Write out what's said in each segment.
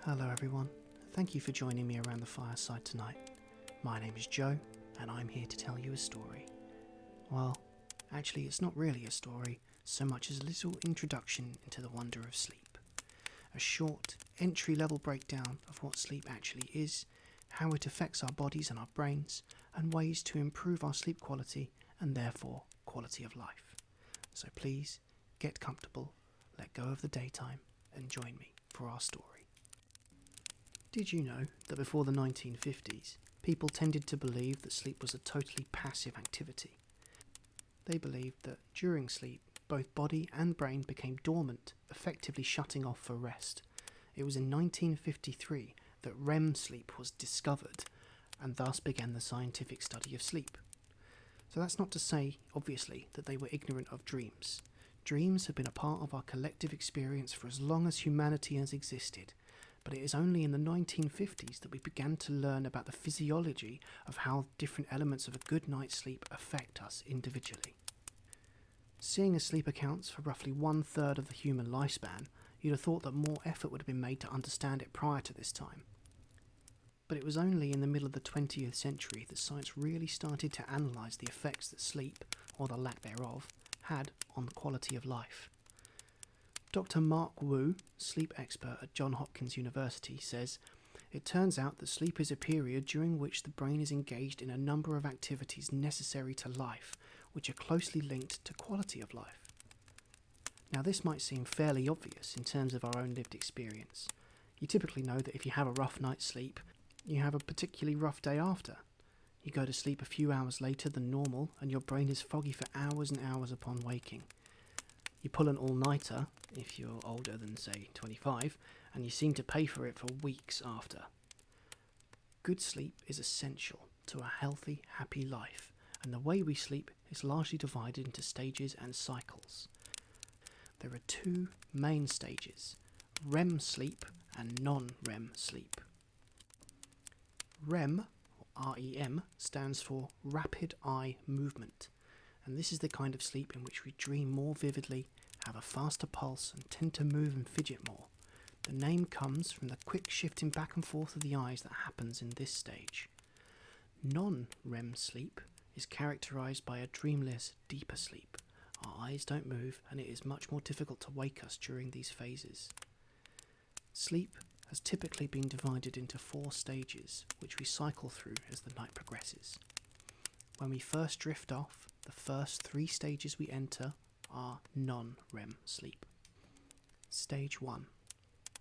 Hello everyone, thank you for joining me around the fireside tonight. My name is Joe, and I'm here to tell you a story. Well, actually it's not really a story, so much as a little introduction into the wonder of sleep. A short, entry-level breakdown of what sleep actually is, how it affects our bodies and our brains, and ways to improve our sleep quality and therefore quality of life. So please, get comfortable, let go of the daytime, and join me for our story. Did you know that before the 1950s, people tended to believe that sleep was a totally passive activity? They believed that during sleep, both body and brain became dormant, effectively shutting off for rest. It was in 1953 that REM sleep was discovered, and thus began the scientific study of sleep. So that's not to say, obviously, that they were ignorant of dreams. Dreams have been a part of our collective experience for as long as humanity has existed. But it is only in the 1950s that we began to learn about the physiology of how different elements of a good night's sleep affect us individually. Seeing as sleep accounts for roughly 1/3 of the human lifespan, you'd have thought that more effort would have been made to understand it prior to this time. But it was only in the middle of the 20th century that science really started to analyse the effects that sleep, or the lack thereof, had on the quality of life. Dr. Mark Wu, sleep expert at Johns Hopkins University, says, "It turns out that sleep is a period during which the brain is engaged in a number of activities necessary to life, which are closely linked to quality of life." Now this might seem fairly obvious in terms of our own lived experience. You typically know that if you have a rough night's sleep, you have a particularly rough day after. You go to sleep a few hours later than normal and your brain is foggy for hours and hours upon waking. You pull an all-nighter, if you're older than, say, 25, and you seem to pay for it for weeks after. Good sleep is essential to a healthy, happy life, and the way we sleep is largely divided into stages and cycles. There are two main stages, REM sleep and non-REM sleep. REM, or REM, stands for Rapid Eye Movement, and this is the kind of sleep in which we dream more vividly, have a faster pulse, and tend to move and fidget more. The name comes from the quick shifting back and forth of the eyes that happens in this stage. Non-REM sleep is characterised by a dreamless, deeper sleep. Our eyes don't move, and it is much more difficult to wake us during these phases. Sleep has typically been divided into 4 stages, which we cycle through as the night progresses. When we first drift off, the first 3 stages we enter are non-REM sleep. Stage 1.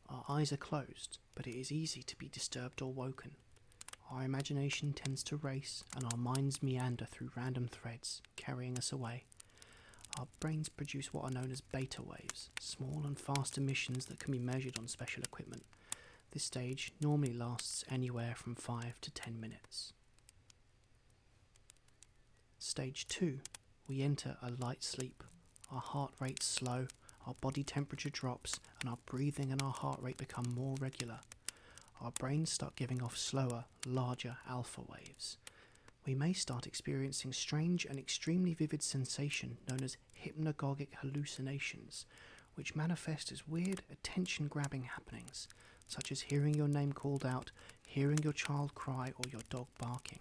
Our eyes are closed, but it is easy to be disturbed or woken. Our imagination tends to race, and our minds meander through random threads, carrying us away. Our brains produce what are known as beta waves, small and fast emissions that can be measured on special equipment. This stage normally lasts anywhere from 5 to 10 minutes. Stage 2. We enter a light sleep. Our heart rate slow, our body temperature drops, and our breathing and our heart rate become more regular. Our brains start giving off slower, larger alpha waves. We may start experiencing strange and extremely vivid sensation known as hypnagogic hallucinations, which manifest as weird attention-grabbing happenings, such as hearing your name called out, hearing your child cry, or your dog barking.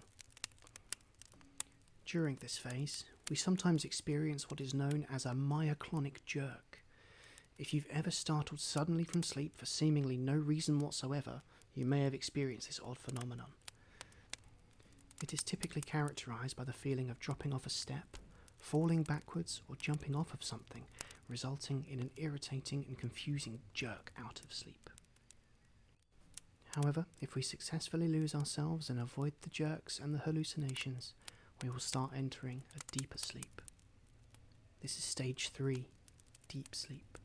During this phase, we sometimes experience what is known as a myoclonic jerk. If you've ever startled suddenly from sleep for seemingly no reason whatsoever, you may have experienced this odd phenomenon. It is typically characterized by the feeling of dropping off a step, falling backwards, or jumping off of something, resulting in an irritating and confusing jerk out of sleep. However, if we successfully lose ourselves and avoid the jerks and the hallucinations, we will start entering a deeper sleep. This is stage 3, deep sleep.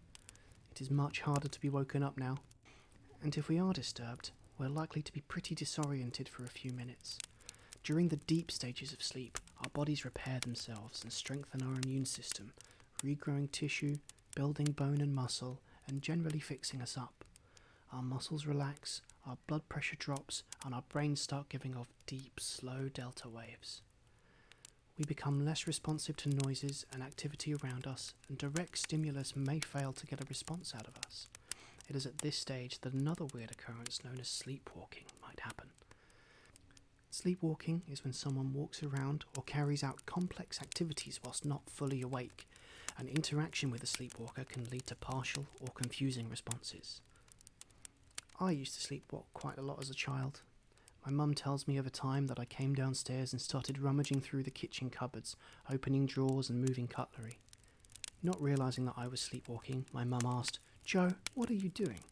It is much harder to be woken up now, and if we are disturbed, we're likely to be pretty disoriented for a few minutes. During the deep stages of sleep, our bodies repair themselves and strengthen our immune system, regrowing tissue, building bone and muscle, and generally fixing us up. Our muscles relax, our blood pressure drops, and our brains start giving off deep, slow delta waves. We become less responsive to noises and activity around us, and direct stimulus may fail to get a response out of us. It is at this stage that another weird occurrence known as sleepwalking might happen. Sleepwalking is when someone walks around or carries out complex activities whilst not fully awake, and interaction with a sleepwalker can lead to partial or confusing responses. I used to sleepwalk quite a lot as a child. My mum tells me over time that I came downstairs and started rummaging through the kitchen cupboards, opening drawers and moving cutlery. Not realising that I was sleepwalking, my mum asked, "Joe, what are you doing?"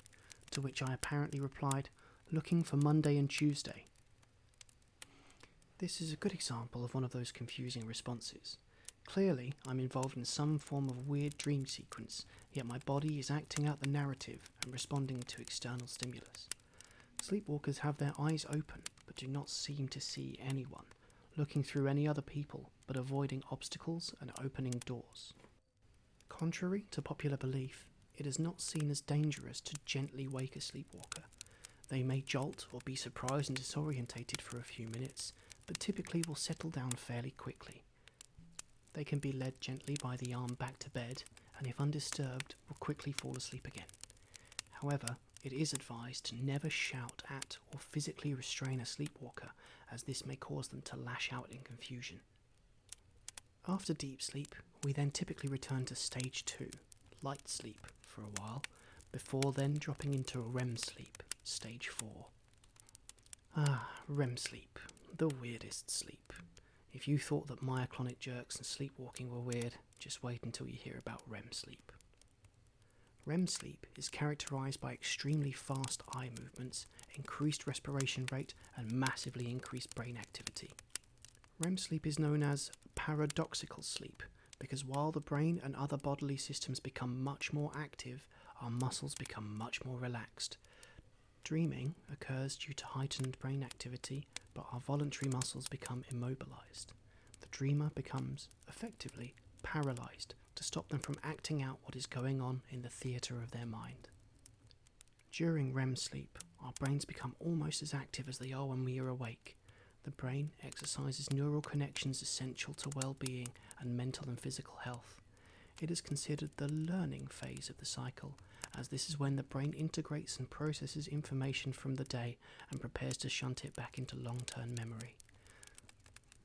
To which I apparently replied, "Looking for Monday and Tuesday." This is a good example of one of those confusing responses. Clearly, I'm involved in some form of weird dream sequence, yet my body is acting out the narrative and responding to external stimulus. Sleepwalkers have their eyes open, but do not seem to see anyone, looking through any other people, but avoiding obstacles and opening doors. Contrary to popular belief, it is not seen as dangerous to gently wake a sleepwalker. They may jolt or be surprised and disorientated for a few minutes, but typically will settle down fairly quickly. They can be led gently by the arm back to bed, and if undisturbed, will quickly fall asleep again. However, it is advised to never shout at or physically restrain a sleepwalker, as this may cause them to lash out in confusion. After deep sleep, we then typically return to stage 2, light sleep, for a while, before then dropping into REM sleep, stage 4. REM sleep, the weirdest sleep. If you thought that myoclonic jerks and sleepwalking were weird, just wait until you hear about REM sleep. REM sleep is characterised by extremely fast eye movements, increased respiration rate, and massively increased brain activity. REM sleep is known as paradoxical sleep because while the brain and other bodily systems become much more active, our muscles become much more relaxed. Dreaming occurs due to heightened brain activity, but our voluntary muscles become immobilized. The dreamer becomes, effectively, paralyzed to stop them from acting out what is going on in the theatre of their mind. During REM sleep, our brains become almost as active as they are when we are awake. The brain exercises neural connections essential to well-being and mental and physical health. It is considered the learning phase of the cycle, as this is when the brain integrates and processes information from the day and prepares to shunt it back into long-term memory.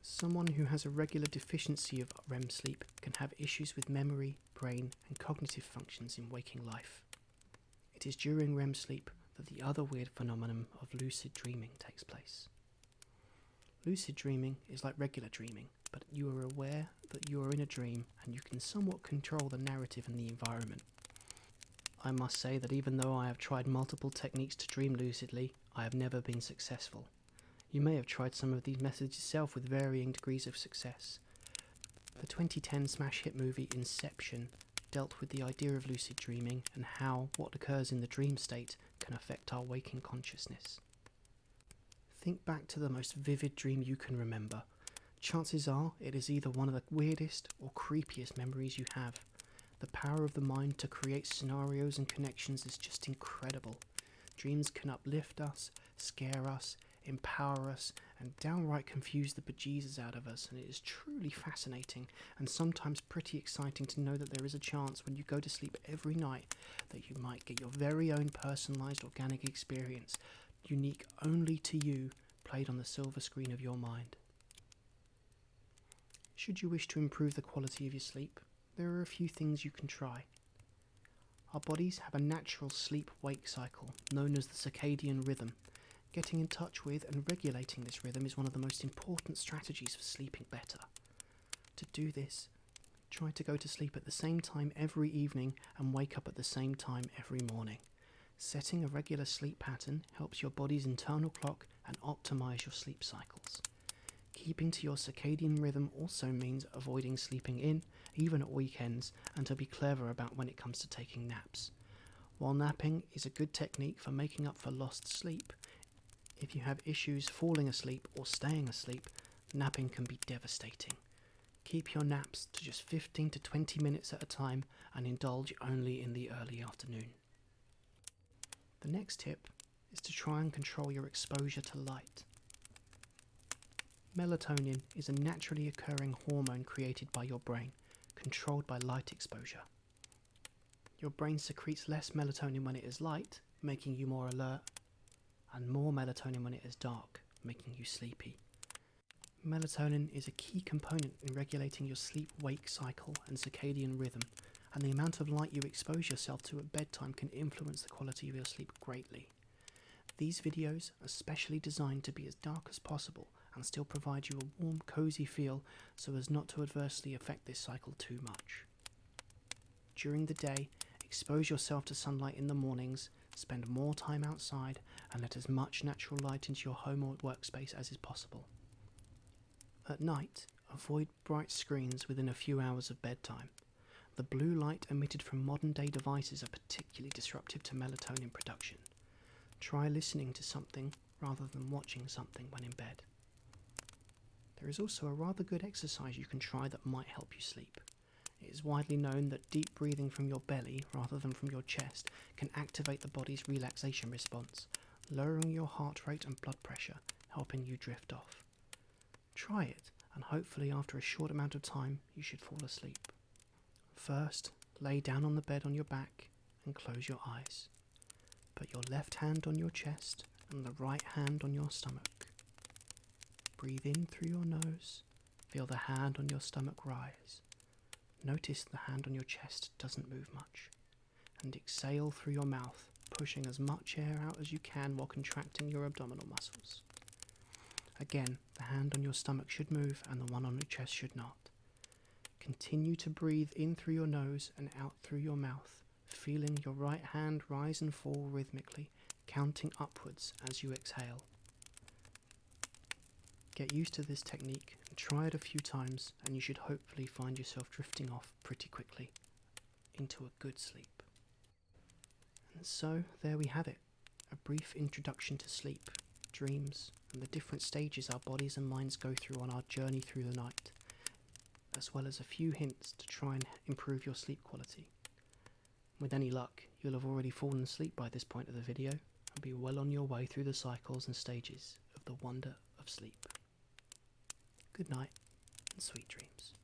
Someone who has a regular deficiency of REM sleep can have issues with memory, brain, and cognitive functions in waking life. It is during REM sleep that the other weird phenomenon of lucid dreaming takes place. Lucid dreaming is like regular dreaming, but you are aware that you are in a dream and you can somewhat control the narrative and the environment. I must say that even though I have tried multiple techniques to dream lucidly, I have never been successful. You may have tried some of these methods yourself with varying degrees of success. The 2010 smash hit movie Inception dealt with the idea of lucid dreaming and how what occurs in the dream state can affect our waking consciousness. Think back to the most vivid dream you can remember. Chances are it is either one of the weirdest or creepiest memories you have. The power of the mind to create scenarios and connections is just incredible. Dreams can uplift us, scare us, empower us, and downright confuse the bejesus out of us, and it is truly fascinating and sometimes pretty exciting to know that there is a chance when you go to sleep every night that you might get your very own personalised organic experience, unique only to you, played on the silver screen of your mind. Should you wish to improve the quality of your sleep, there are a few things you can try. Our bodies have a natural sleep-wake cycle known as the circadian rhythm. Getting in touch with and regulating this rhythm is one of the most important strategies for sleeping better. To do this, try to go to sleep at the same time every evening and wake up at the same time every morning. Setting a regular sleep pattern helps your body's internal clock and optimize your sleep cycles. Keeping to your circadian rhythm also means avoiding sleeping in, even at weekends, and to be clever about when it comes to taking naps. While napping is a good technique for making up for lost sleep, if you have issues falling asleep or staying asleep, napping can be devastating. Keep your naps to just 15 to 20 minutes at a time and indulge only in the early afternoon. The next tip is to try and control your exposure to light. Melatonin is a naturally occurring hormone created by your brain, controlled by light exposure. Your brain secretes less melatonin when it is light, making you more alert, and more melatonin when it is dark, making you sleepy. Melatonin is a key component in regulating your sleep-wake cycle and circadian rhythm, and the amount of light you expose yourself to at bedtime can influence the quality of your sleep greatly. These videos are specially designed to be as dark as possible and still provide you a warm, cozy feel so as not to adversely affect this cycle too much. During the day, expose yourself to sunlight in the mornings, spend more time outside, and let as much natural light into your home or workspace as is possible. At night, avoid bright screens within a few hours of bedtime. The blue light emitted from modern-day devices are particularly disruptive to melatonin production. Try listening to something rather than watching something when in bed. There is also a rather good exercise you can try that might help you sleep. It is widely known that deep breathing from your belly rather than from your chest can activate the body's relaxation response, lowering your heart rate and blood pressure, helping you drift off. Try it, and hopefully after a short amount of time you should fall asleep. First, lay down on the bed on your back and close your eyes. Put your left hand on your chest and the right hand on your stomach. Breathe in through your nose, feel the hand on your stomach rise. Notice the hand on your chest doesn't move much. And exhale through your mouth, pushing as much air out as you can while contracting your abdominal muscles. Again, the hand on your stomach should move and the one on your chest should not. Continue to breathe in through your nose and out through your mouth, feeling your right hand rise and fall rhythmically, counting upwards as you exhale. Get used to this technique and try it a few times, and you should hopefully find yourself drifting off pretty quickly into a good sleep. And so there we have it, a brief introduction to sleep, dreams, and the different stages our bodies and minds go through on our journey through the night, as well as a few hints to try and improve your sleep quality. With any luck, you'll have already fallen asleep by this point of the video and be well on your way through the cycles and stages of the wonder of sleep. Good night and sweet dreams.